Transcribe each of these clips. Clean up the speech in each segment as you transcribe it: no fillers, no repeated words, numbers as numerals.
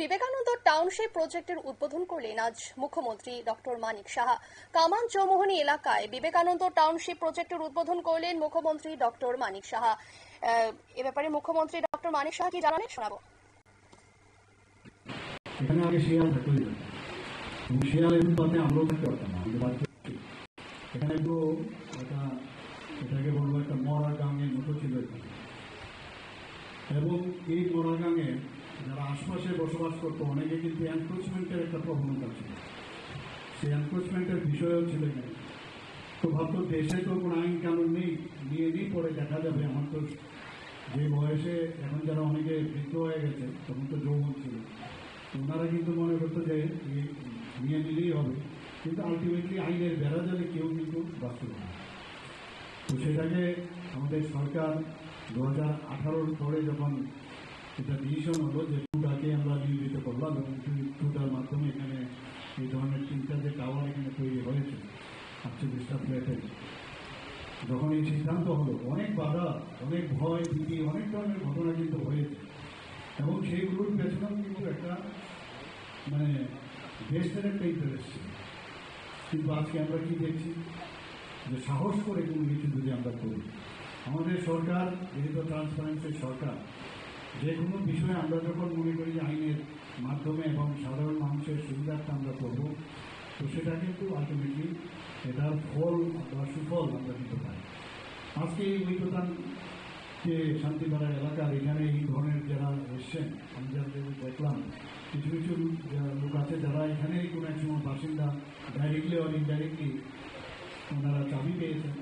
Vivekananda township প্রজেক্টের উদ্বোধন করলেন আজ মুখ্যমন্ত্রী ডক্টর মানিক সাহা। কামান চৌমুহনী এলাকায় বিবেকানন্দ টাউনশিপ প্রজেক্টের উদ্বোধন করলেন মুখ্যমন্ত্রী ডক্টর মানিক সাহা। এ ব্যাপারে মুখ্যমন্ত্রী ডক্টর মানিক সাহা কি জানালেন শোনাবো। এখানে আগে শিয়াল থাকতো, শিয়ালের উৎপাদনে আমরাও থাকতে পারতাম না। এখানে তো এটাকে বলবো একটা মরা গাঙের মতো ছিল এবং এই মরা গাঙে যারা আশপাশে বসবাস করতো অনেকে কিন্তু এনক্রোচমেন্টের একটা প্রবণতা ছিল। সেই এনক্রোচমেন্টের বিষয়ও ছিল এখানে। তো ভাবতো দেশে তো কোনো আইন কানুন নেই, নিয়ে পরে দেখা যাবে। আমার তো যে বয়সে এখন যারা অনেকে বৃদ্ধ হয়ে গেছে তখন তো যৌবন ছিল, ওনারা কিন্তু মনে করতো যে নিয়ে নিলেই হবে, কিন্তু আলটিমেটলি আইনের বেড়া জালে কেউ কিন্তু বাস্তব না। তো সেটাকে আমাদের সরকার 2018 পরে যখন এটা ডিসিশন হলো যে টুটাকে আমরা নিয়োজিত করলাম এবং টুটার মাধ্যমে এখানে এই ধরনের 3টা যে টাওয়ার এখানে তৈরি হয়েছে 48টা ফ্ল্যাটে, যখন এই সিদ্ধান্ত হলো অনেক বাধা, অনেক ভয় ভীতি, অনেক ধরনের ঘটনা কিন্তু হয়েছে এবং সেইগুলোর পেছনেও কিন্তু একটা দেশের একটা ইন্টারেস্ট ছিল। কিন্তু আজকে আমরা কি দেখছি যে সাহস করে কোনো কিছু যদি আমরা করি, আমাদের সরকার যেহেতু ট্রান্সপারেন্সির সরকার, যে কোনো বিষয়ে আমরা যখন মনে করি যে আইনের মাধ্যমে এবং সাধারণ মানুষের সুবিধার্থে আমরা করব, তো সেটা কিন্তু আলটিমেটলি এটার ফল বা সুফল আমরা দিতে পারি। আজকে এই ঐক্যতান যে শান্তিপাড়া এলাকার এখানে এই ধরনের যারা এসছেন, আমি যাদের দেখলাম কিছু কিছু লোক আছে যারা এখানে কোনো এক সময় বাসিন্দা, ডাইরেক্টলি আর ইনডাইরেক্টলি ওনারা চাবি পেয়েছেন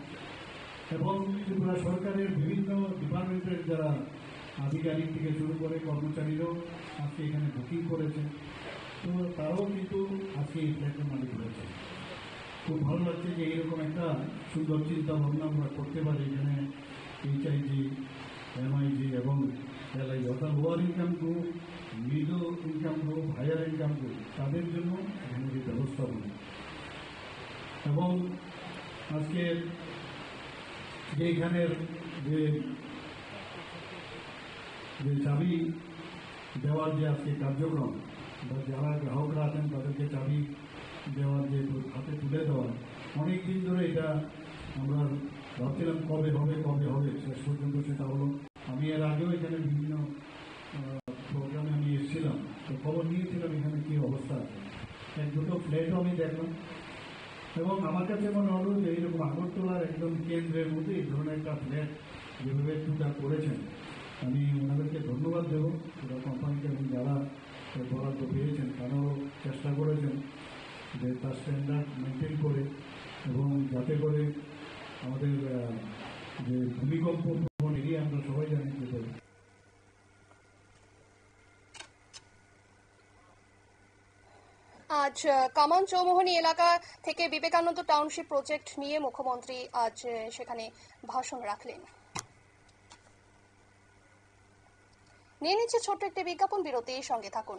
এবং ত্রিপুরা সরকারের বিভিন্ন ডিপার্টমেন্টের যারা আধিকারিক থেকে শুরু করে কর্মচারীরাও আজকে এখানে বুকিং করেছে। তো তারাও কিন্তু আজকে এই ফ্ল্যাটের মালিক হয়েছে। খুব ভালো লাগছে যে এইরকম একটা সুন্দর চিন্তা ভাবনা আমরা করতে পারি। এখানে HIG, MIG এবং LI অর্থাৎ lower income group, middle income group, higher income group, তাদের জন্য এখানে যে ব্যবস্থাপনা এবং আজকে যে এখানের যে চাবি দেওয়ার যে আজকে কার্যক্রম বা যারা গ্রাহকরা আছেন তাদেরকে চাবি দেওয়ার যে হাতে তুলে দেওয়া, অনেক দিন ধরে এটা আমরা ভাবছিলাম কবে হবে, শেষ পর্যন্ত সেটা হলো। আমি এর আগেও এখানে বিভিন্ন প্রোগ্রামে আমি এসেছিলাম, তো খবর নিয়েছিলাম এখানে কী অবস্থা আছে। 1-2টো ফ্ল্যাটও আমি দেখলাম এবং আমার কাছে মনে হলো যে এইরকম আগরতলার একদম কেন্দ্রের মধ্যে এই ধরনের একটা ফ্ল্যাট যেভাবে টুটা করেছেন, আমি ওনাদেরকে ধন্যবাদ দেবো। পুরো কোম্পানিকে এবং যারা বরাদ্দ পেয়েছেন তারাও চেষ্টা করেছেন যে তার স্ট্যান্ডার্ড মেনটেন করে এবং যাতে করে আমাদের যে ভূমিকম্প প্রবণ এরিয়া আমরা সবাই জানি যে আজ কামান চৌমুহনী এলাকা থেকে বিবেকানন্দ টাউনশিপ প্রজেক্ট নিয়ে মুখ্যমন্ত্রী আজ সেখানে ভাষণ রাখলেন। নিয়ে নিচ্ছে ছোট্ট একটি বিজ্ঞাপন বিরতি, সঙ্গে থাকুন।